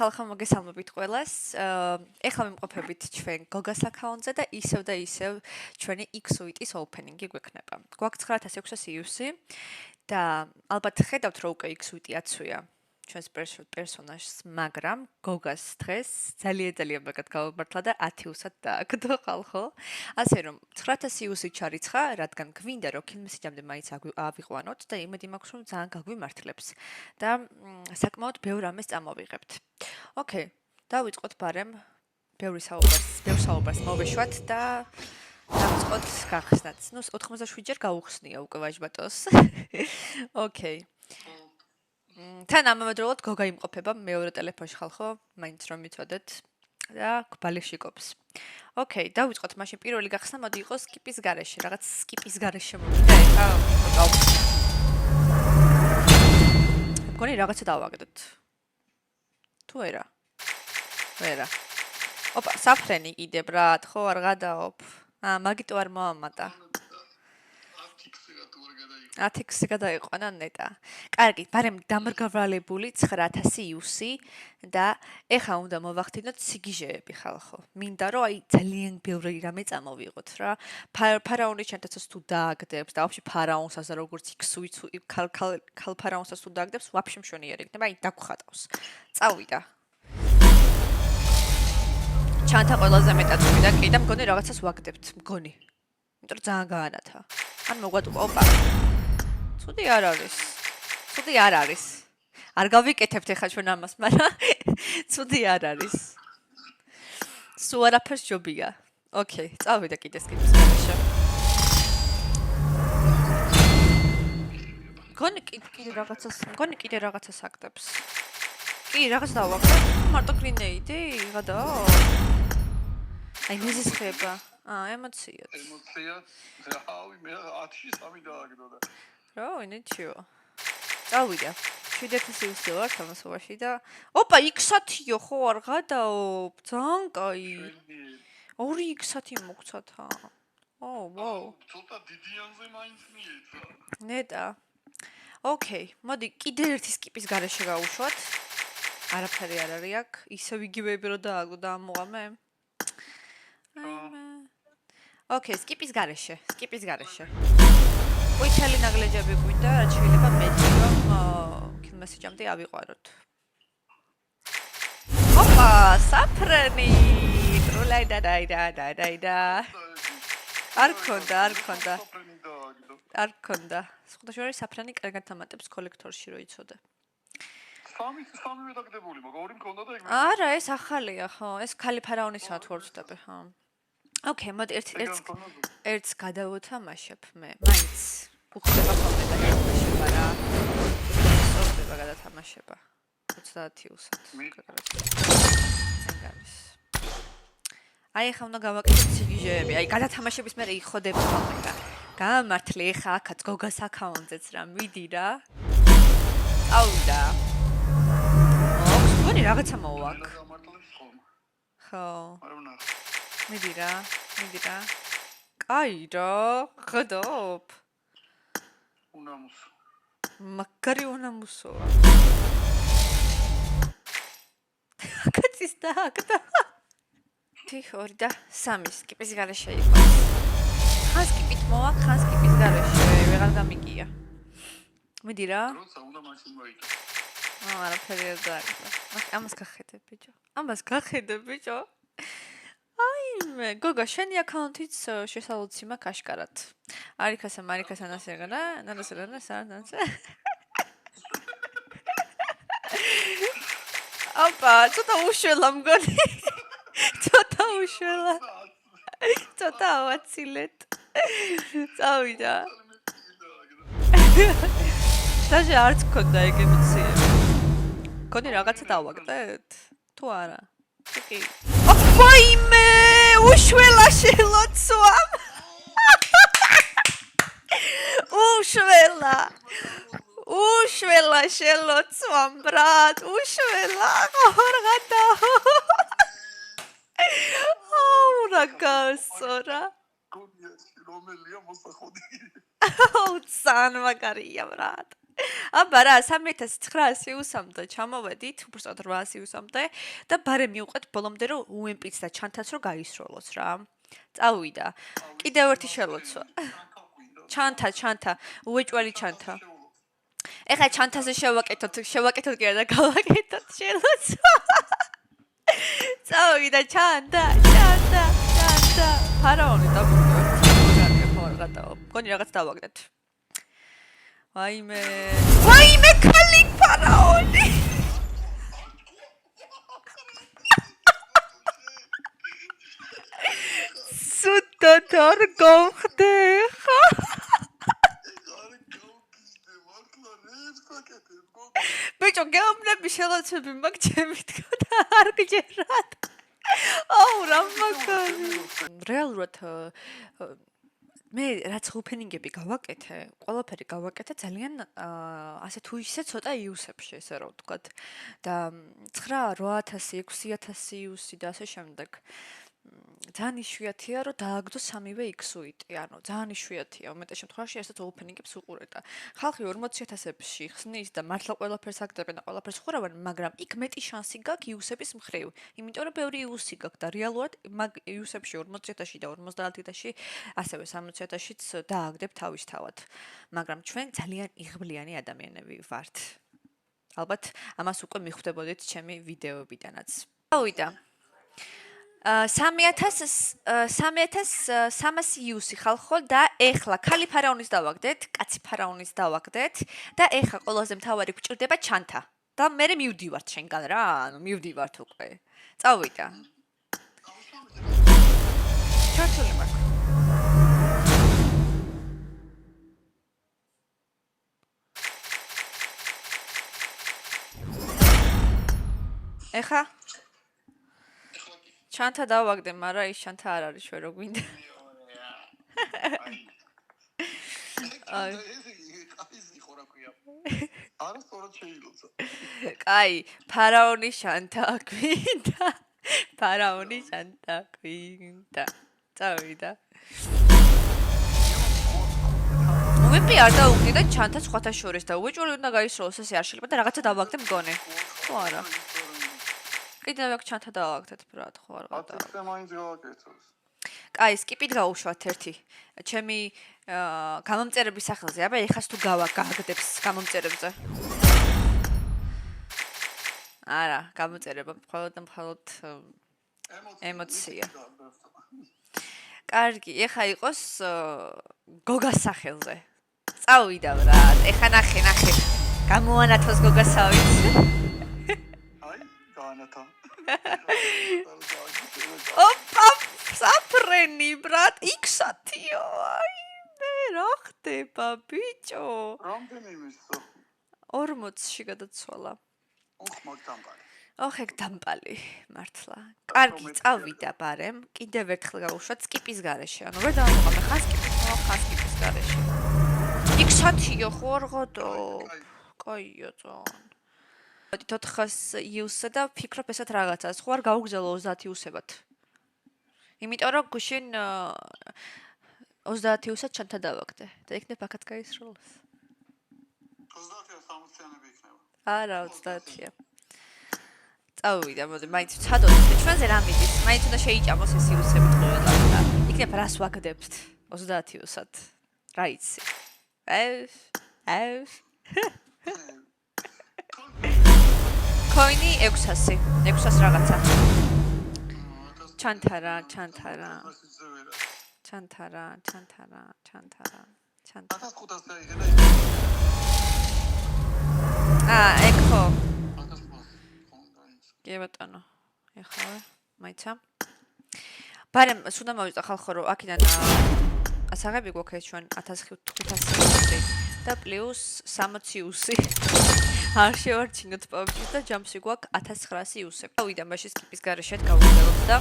ხალხო მოგესალმებით ყველას. ეხლა ვიმყოფებით ჩვენ გოგას აკაუნტზე და ისევ ჩვენი X-Suite-ის opening-ი გვექნება. გვაქვს 9600 iUS-ი და ალბათ ხედავთ რომ უკვე X-Suite-ი აცვია ჩვენს პერსონაჟს, მაგრამ გოგას დღეს ძალიან მაგათ გავამართლა და 10 უსად დააგდო ხალხო. ასე რომ 9000 iUS-ი ჩარიცხა, რადგან გვინდა რომ კილმესიჯამდე მაინც ავიყვანოთ და იმედი მაქვს რომ ძალიან გაგვიმართლებს და საკმაოდ ბევრ ამას წამოვიღებთ. ოკეი, დავიწყოთ ბარემ ბევრ საუბარს მოვეშვათ და დავიწყოთ გახსნათ. ნუ 87 ჯერ გაუხსნია უკვე ვაჟბატოს. ოკეი. თან ამავდროულად გოგა იმყოფება მეორე ტელეფონში ხალხო, მაინც რომ მიცოდეთ და გვალი შიკობს. ოკეი, დავიწყოთ მაშინ პირველი გახსნა მოდი იყოს სკიპის გარეშე, რაღაც სკიპის გარეშე მოვიდა ეხა. მგონი რაღაცა დავაგდოთ. თუ არა. ვერა. ოპა, საფრენი კიდე ბრატ, ხო არ გადაობ. მაგიტო არ მოამატა. 10x გადაიყვანა ნეტა. კარგი, ბარემ დამრგვალებული 9000 iUS-ი და ეხა უნდა მოვახდინოთ სიგიჟეები ხალხო. მინდა რომ აი ძალიან ბევრი რამე წამოვიღოთ რა. ფარაონის ჩანთაცოს თუ დააგდებს და ვაფშე ფარაონსაც როგორც X-Suite ქალ ფარაონსაც თუ დააგდებს, ვაფშე მშვენიერი იქნება, აი დაგხატავს. წავიდა. ჩანთა ყველაზე მეტად ვიდა კი და მგონი რაღაცას ვაგდებთ, მგონი. იმიტომ რომ ძალიან გაანათა. ან მოგვატყვა, ოპა. ცუდი არ არის. არ გავიკეთებთ ეხლა ჩვენ ამას, მაგრამ ცუდი არ არის. სულ არაფერს ჯობია. ოკეი, წავიდა კიდე სკიპის გარეშე. მგონი კიდე რაღაცას აკდებს. კი, რაღაც დავაგდებ. მარტო გრინეიდი, გადაო. აი მიზის ხება. ემოციაც. რავი, მე 10-ში 3 დააგდო და. რა, ნიჩიო. წავიდა. 7000 iUS-ი ვარ თამასობაში და ოპა, X-10-იო ხო არ გადაობ. ძალიან კაი. 2X-10 მოგცათა. ვაუ. ცოტა დიდიანზე მაინც მიეცა. ნეტა. ოკეი, მოდი კიდე ერთი სკიპის გარეშე გავუშვათ. არაფერი არ არის აქ. ისევ იგივეები რო დააგდო და ამოღამე. ოკეი, სკიპის გარეშე. ყვითელი ნაგლეჯები გვინდა, რაც შეიძლება მეტი რომ კილმესიჯამდე ავიყვანოთ. ოპა, საფრენი! ტროლაი და. არ ქონდა. სხვადასხვა საფრენი კარგად ამატებს კოლექტორში რო იცოდე. სამი დაგდებული, მაგრამ ორი მქონდა და ეგ. არა, ეს ახალია ხო? ეს ქალი ფარაონისაა თუ არ ვცდები, ხო? ოკეი, მოდი ერთს გადავუთამაშებ მე. მაინც უხდება ხოლმე და გადათამაშება რა. სწორდება გადათამაშება. 30 iUS-ად. ეგ. აი ხა უნდა გავაკეთოთ სიგიჟეები. აი გადათამაშების მერე იხოდები ხოლმე და გამართლე ხა აქაც გოგას აკაუნტზეც რა მიდი რა. წავიდა. მგონი რაღაცა მოვაკ. ხო. მიდი რა. კაი რა, ხედავ. უნამუს. მაგარი უნამუსოა. კაცის დააგდა. 2 და 3 სკიპის გარეშე იყო. ხან სკიპით მოვა, ხან სკიპის გარეშე, ვეღარ გამიგია. მიდი რა. როცა უნდა მაშინ მოიგო. არაფერი არ დააგდა. ამას გახედე ბიჭო. მე გოგა შენი აკაუნტიც შესაძლოა მაქვს აშკარად. არიქასა ნასერგანა. ოპა, ცოტა უშველა მგონი. ცოტა ავაცილეთ. წავიდა. დაჟე არც გქონდა ეგ ემოციები. გონი რაღაცა დავაგდეთ? თუ არა? კი. ვაიმე, უშველა შელოცვა. უშველა შელოცვა, ბრატ, უშველა. არ გადაო. რა გასწორა. გონია რომელია მოსახოდი. ძალიან მაგარია, ბრატ. აბა რა 3900 იუსამდე ჩამოვედით, უბრალოდ 800 იუსამდე და ბარე მივყვეთ ბოლომდე რომ UMP-ც და ჩანთაც რომ გაისროლოს რა. წავიდა. კიდევ ერთი შელოცვა. ჩანთა, უეჭველი ჩანთა. ეხლა ჩანთაზე შევაკეთოთ კი არა და გავაკეთოთ შელოცვა. წავიდა ჩანთა. ფარაონი დაგვიგდო. ხო რაღაცაა. მგონი რაღაც დავაგდეთ. ვაიმე ქალი ფარაონი. სუდად არ გავხდე ხა. ბიჭო გეუბნები შელოცვები მაგ ჩემი თქო და არ გჯერათ. აუ რა მაგარი. რეალურად მე რაც ოპენინგები გავაკეთე, ყველაფერი გავაკეთე ძალიან ასე თუ ისე ცოტა იუსებში ესე რომ ვთქვათ და 9-8000, 6000 იუსი და ასე შემდეგ. ძალიან იშვიათია რომ დააგდო სამივე X-უიტი, ანუ ძალიან იშვიათია. უმეტეს შემთხვევაში ესეთ ოპენინგებს უყურეთ და ხალხი 40000-ში ხსნის და მართლა ყველაფერს აკეთებენ და ყველაფერს ხურავენ, მაგრამ იქ მეტი შანსი გაქვს იუსების მხრივ. იმიტომ რომ ბევრი იუსი გაქვს და რეალურად მაგ იუსებში 40000-ში და 50000-ში, ასევე 60000-შიც დააგდებ თავისთავად. მაგრამ ჩვენ ძალიან იღბლიანი ადამიანები ვართ. ალბათ ამას უკვე მიხვდებოდით ჩემი ვიდეოებიდანაც. ავიდა 3300 იუსი ხალხო და ეხლა ქალი ფარაონის დავაგდეთ, კაცი ფარაონის დავაგდეთ და ეხლა ყველაზე მთავარი გვჭირდება ჩანთა. და მე მივდივართ შენგან რა, ანუ მივდივართ უკვე. წავიდა. ჩართული მაქვს. ეხლა ჩანთა დავაგდე, მაგრამ ის ჩანთა არ არის შე რო გვინდა. აი. კაი, ფარაონის ჩანთა გვინდა. ფარაონის ჩანთა გვინდა. წავიდა. უები არ დაუგდი და ჩანთა სხვათა შორის და უეჭველი უნდა გაისროლოს ესე არ შეიძლება და რაღაცა დავაგდე მგონი. ხო არა. კიდევ აქ ჩანთა დავაგდეთ ბრატ, ხო არ გადა. ათე მაინც გავაკეთოს. კაი, სკიპით გავუშვათ ერთი. ჩემი გამომწერების სახელზე. აბა ეხას თუ გააგდებს გამომწერებზე. არა, გამოწერება მხოლოდ ემოცია. კარგი, ეხა იყოს გოგას სახელზე. წავიდა ბრატ, ეხა ნახე. გამოანათოს გოგასავით. Განათა. ოპა, საფრენი ბრატ, X-ათიო, აი მე რა ხდება ბიჭო? რამდენი მისო? 40-ში გადაცვალა. მაგდამპალი. ეგ დამპალი, მართლა. კარგი, წავიდა ბარემ, კიდევ ერთხელ გავუშვათ სკიპის გარეშე. ანუ ვერ დავამოყავ ხა სკიპის გარეშე. X-ათიო ხო არ ღოდო? კაია წონ. 400 იუსსა და ფიქრობ ესეთ რაღაცას, ხო არ გაუგზავნო 30 იუსებად. იმიტომ რომ გუშინ 30 იუსად ჩანთა დავაგდე და იქნებ აქაც გაისროლოს. 30-ია 60-იანები იქნება. არა 30-ია. წავიდა, მოდი, მაინც ვცადოთ, ჩვენზე რა მიდის? მაინც უნდა შეიჭამოს ეს იუსები ყველა და იქნებ რას ვაგდებთ 30 იუსად. რა იცი? Coini 600 რაღაცა. ჩანთარა. ეგ ხო. კი ბატონო. ეხლა მაიცა. ბარემ სულ მოვიწყა ხალხო რომ აქედან ასაღები გვაქვს ჩვენ 1500 და პლუს 60 იუსი. არ შევარჩინოთ პავჭის და ჯამში გვაქვს 1900 იუსები. ავიდა მაშინ სკიპის გარეშეთ გავუგზავნოთ და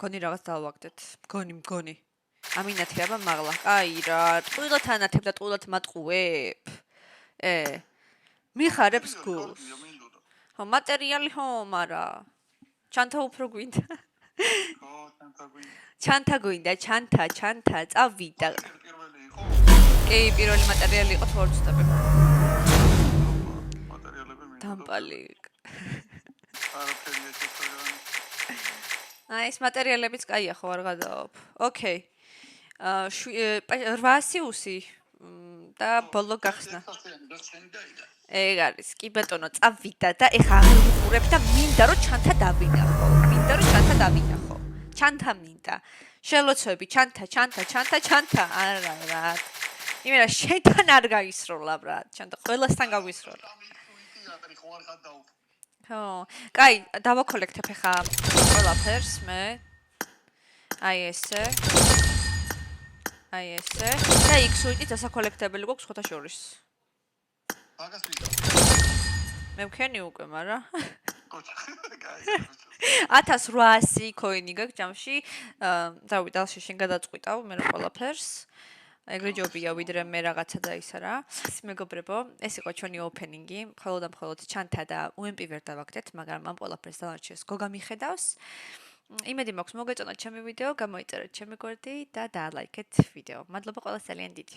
გონი რაღაც დავაგდეთ. მგონი. ამინათი აბა მაღლა. აი რა, ტყუილად ანათებ და ტყუილად მატყუებ. მიხარებს გულს. ხო, მატერიალი ხო, მარა. ჩანთა უფრო გვინდა. ჩანთა გვინდა. ჩანთა, წავიდა. კი, პირველი მატერიალი იყო თორცდები. მატერიალები მინდა. დამპალი. არაფერია შესაძლებელი. აი, ეს მატერიალებიც კაია ხო, არ გადაობ. ოკეი. 800 უსი და ბოლო გახსნა. ეგ არის, კი ბატონო, წავიდა და ეხა აღარ ვუყურებ და მინდა რომ ჩანთა დავინახო. ჩანთა მინდა. შელოცვები, ჩანთა. არა რა. იმენა შენთან არ გაისროლა ბრატ. ჩანთა ყველასთან გავისროლა. ხო. კაი, დავაკოლექტებ ეხა ყველაფერს მე. აი ესე. და X-ით დასაკოლექტებელი გვაქვს ხოთა შორის. მაგას მინდა. მე ვქენი უკვე, მარა. კაი. 1800 coin-ი გაქვს ჯამში. დავიდალში შენ გადაწყვიტავ მე რა ყველაფერს. ეგრე ჯობია ვიდრე მე რაღაცა და ისა რა. მეგობრებო, ეს იყო ჩვენი opening-ი. მხოლოდ ჩანთა და UMP ვერ დავაგდეთ, მაგრამ ამ ყველაფერს დანარჩენს გოგა მიხედავს. იმედი მაქვს მოგეწონათ ჩემი ვიდეო, გამოიწერეთ ჩემი გვერდი და დაალაიქეთ ვიდეო. მადლობა ყველას ძალიან დიდი.